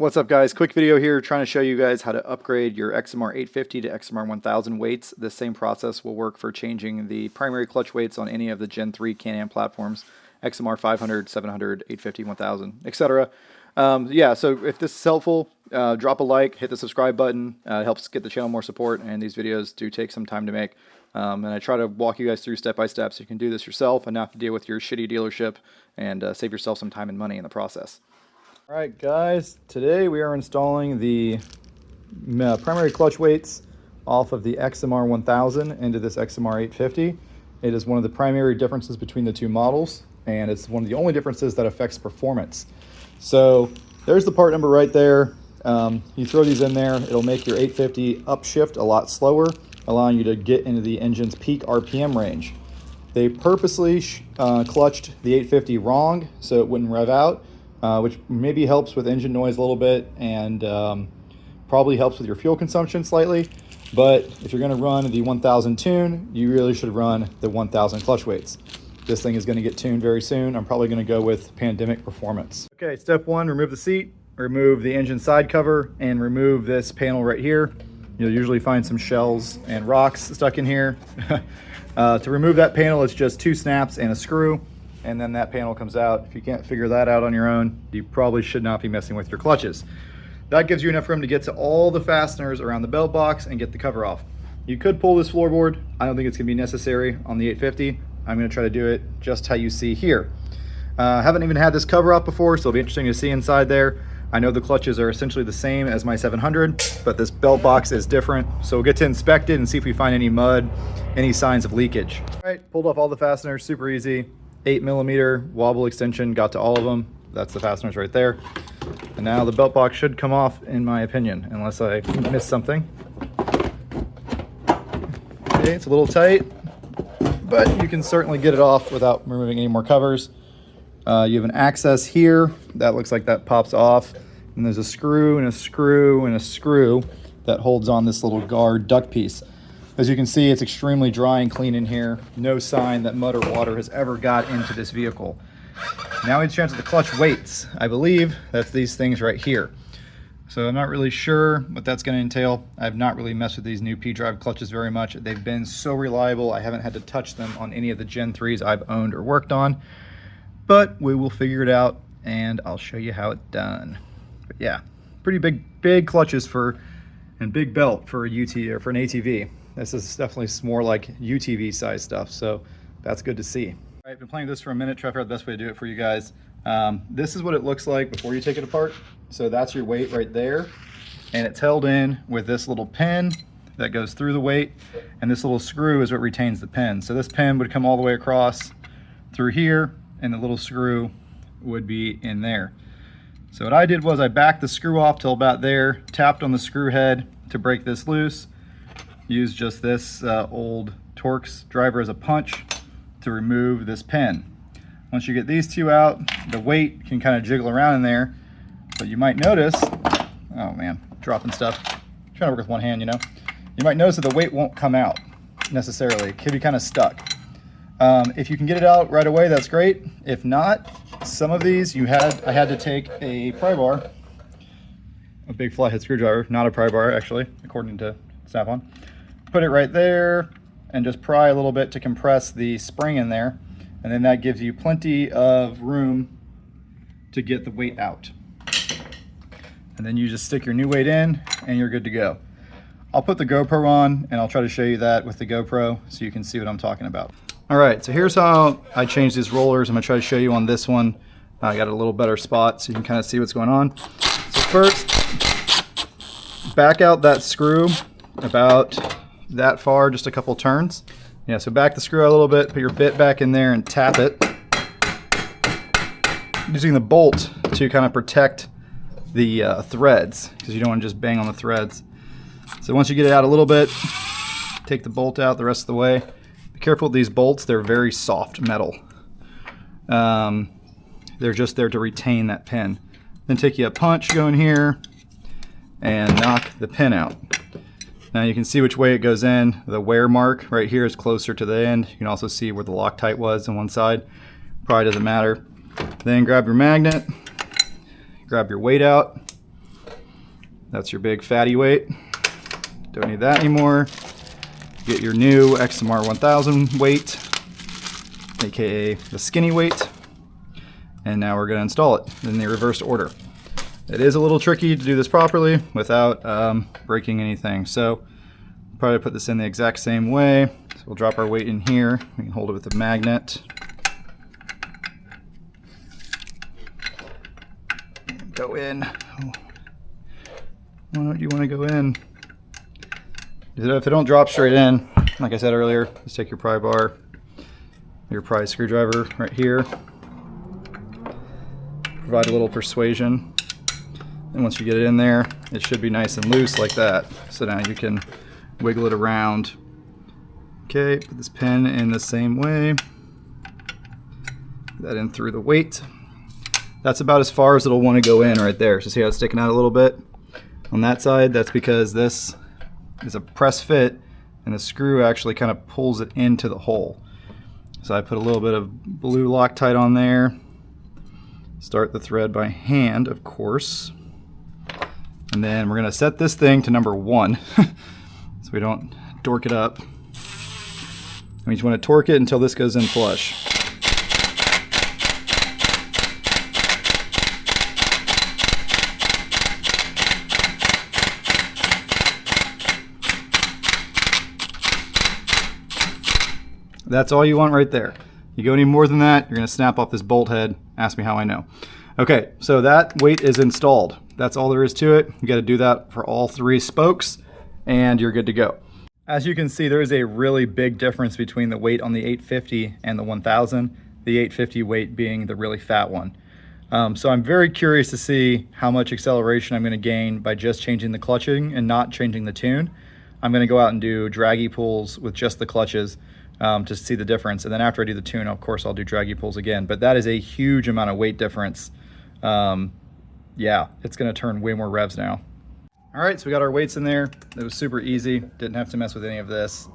What's up, guys? Quick video here trying to show you guys how to upgrade your XMR 850 to XMR 1000 weights. The same process will work for changing the primary clutch weights on any of the Gen 3 Can-Am platforms, XMR 500, 700, 850, 1000, etc. Yeah, so if this is helpful, drop a like, hit the subscribe button. It helps get the channel more support, and these videos do take some time to make. And I try to walk you guys through step by step so you can do this yourself and not have to deal with your shitty dealership and save yourself some time and money in the process. Alright guys, today we are installing the primary clutch weights off of the XMR 1000 into this XMR 850. It is one of the primary differences between the two models, and it's one of the only differences that affects performance. So there's the part number right there. You throw these in there, it'll make your 850 upshift a lot slower, allowing you to get into the engine's peak RPM range. They purposely clutched the 850 wrong so it wouldn't rev out, which maybe helps with engine noise a little bit and probably helps with your fuel consumption slightly. But if you're going to run the 1000 tune, you really should run the 1000 clutch weights. This thing is going to get tuned very soon. I'm probably going to go with Pandemic Performance. Okay, step one, remove the seat, remove the engine side cover, and remove this panel right here. You'll usually find some shells and rocks stuck in here. To remove that panel, it's just 2 snaps and a screw, and then that panel comes out. If you can't figure that out on your own, you probably should not be messing with your clutches. That gives you enough room to get to all the fasteners around the belt box and get the cover off. You could pull this floorboard. I don't think it's going to be necessary on the 850. I'm going to try to do it just how you see here. Haven't even had this cover off before, so it'll be interesting to see inside there. I know the clutches are essentially the same as my 700, but this belt box is different. So we'll get to inspect it and see if we find any mud, any signs of leakage. All right, pulled off all the fasteners, super easy. 8mm wobble extension, got to all of them. That's the fasteners right there. And now the belt box should come off, in my opinion, unless I missed something. Okay, it's a little tight, but you can certainly get it off without removing any more covers. You have an access here. That looks like that pops off. And there's a screw and a screw and a screw that holds on this little guard duct piece. As you can see, it's extremely dry and clean in here. No sign that mud or water has ever got into this vehicle. Now we transfer the clutch weights. I believe that's these things right here. So I'm not really sure what that's going to entail. I've not really messed with these new P-Drive clutches very much. They've been so reliable. I haven't had to touch them on any of the Gen 3s I've owned or worked on. But we will figure it out, and I'll show you how it's done. But yeah, pretty big clutches and big belt for a UT or for an ATV. This is definitely more like UTV size stuff, so that's good to see. All right, I've been playing with this for a minute, trying to figure out the best way to do it for you guys. This is what it looks like before you take it apart. So that's your weight right there, and it's held in with this little pin that goes through the weight, and this little screw is what retains the pin. So this pin would come all the way across through here, and the little screw would be in there. So what I did was I backed the screw off till about there, tapped on the screw head to break this loose, used just this old Torx driver as a punch to remove this pin. Once you get these two out, the weight can kind of jiggle around in there, but you might notice, oh man, dropping stuff. I'm trying to work with one hand, you know. You might notice that the weight won't come out necessarily. It could be kind of stuck. If you can get it out right away, that's great. If not, some of these I had to take a pry bar, a big flathead screwdriver, not a pry bar actually, according to Snap-on. Put it right there and just pry a little bit to compress the spring in there, and then that gives you plenty of room to get the weight out. And then you just stick your new weight in and you're good to go. I'll put the GoPro on and I'll try to show you that with the GoPro so you can see what I'm talking about. All right, so here's how I changed these rollers. I'm gonna try to show you on this one. I got a little better spot so you can kind of see what's going on. So first, back out that screw about that far, just a couple turns. Yeah, so back the screw out a little bit, put your bit back in there and tap it. Using the bolt to kind of protect the threads, because you don't want to just bang on the threads. So once you get it out a little bit, take the bolt out the rest of the way. Be careful with these bolts, they're very soft metal. They're just there to retain that pin. Then take you a punch, go in here, and knock the pin out. Now you can see which way it goes in. The wear mark right here is closer to the end. You can also see where the Loctite was on one side. Probably doesn't matter. Then grab your magnet, grab your weight out, That's your big fatty weight. Don't need that anymore. Get your new XMR 1000 weight, aka the skinny weight. And now we're going to install it in the reversed order. It is a little tricky to do this properly without breaking anything. So probably put this in the exact same way. So we'll drop our weight in here. We can hold it with a magnet. Go in. Why do you want to go in? If it don't drop straight in, like I said earlier, just take your pry bar, your pry screwdriver right here. Provide a little persuasion. And once you get it in there, it should be nice and loose like that. So now you can wiggle it around. Okay, put this pin in the same way. Put that in through the weight. That's about as far as it'll want to go in right there. So see how it's sticking out a little bit? On that side, that's because this is a press fit and the screw actually kind of pulls it into the hole. So I put a little bit of blue Loctite on there. Start the thread by hand, of course. And then we're gonna set this thing to number 1 so we don't dork it up. We just want to torque it until this goes in flush. That's all you want right there. You go any more than that, you're gonna snap off this bolt head. Ask me how I know. Okay, so that weight is installed. That's all there is to it. You gotta do that for all 3 spokes and you're good to go. As you can see, there is a really big difference between the weight on the 850 and the 1000, the 850 weight being the really fat one. So I'm very curious to see how much acceleration I'm gonna gain by just changing the clutching and not changing the tune. I'm gonna go out and do draggy pulls with just the clutches to see the difference. And then after I do the tune, of course, I'll do draggy pulls again. But that is a huge amount of weight difference. Yeah, it's gonna turn way more revs now. All right, so we got our weights in there. It was super easy. Didn't have to mess with any of this.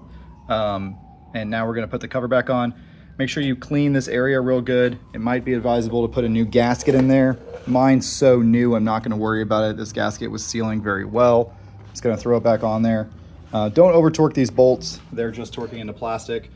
And now we're gonna put the cover back on. Make sure you clean this area real good. It might be advisable to put a new gasket in there. Mine's so new, I'm not gonna worry about it. This gasket was sealing very well. Just gonna throw it back on there. Don't over torque these bolts. They're just torquing into plastic.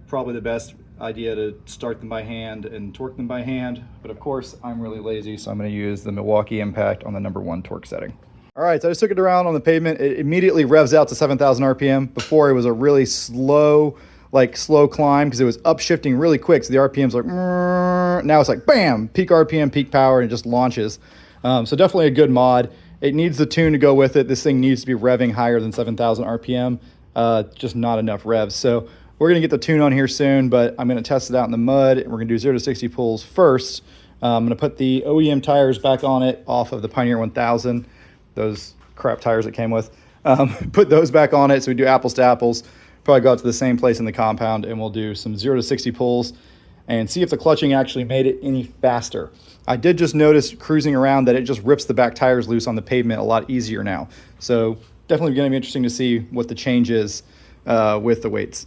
Probably the best idea to start them by hand and torque them by hand. But of course, I'm really lazy, so I'm gonna use the Milwaukee Impact on the number 1 torque setting. All right, so I just took it around on the pavement. It immediately revs out to 7,000 RPM. Before it was a really slow climb because it was upshifting really quick. So the RPM's like, now it's like, bam, peak RPM, peak power, and it just launches. So definitely a good mod. It needs the tune to go with it. This thing needs to be revving higher than 7,000 RPM, just not enough revs. So we're gonna get the tune on here soon, but I'm gonna test it out in the mud. And we're gonna do 0 to 60 pulls first. I'm gonna put the OEM tires back on it off of the Pioneer 1000. Those crap tires it came with. Put those back on it so we do apples to apples. Probably go out to the same place in the compound and we'll do some 0 to 60 pulls and see if the clutching actually made it any faster. I did just notice cruising around that it just rips the back tires loose on the pavement a lot easier now. So definitely gonna be interesting to see what the change is with the weights.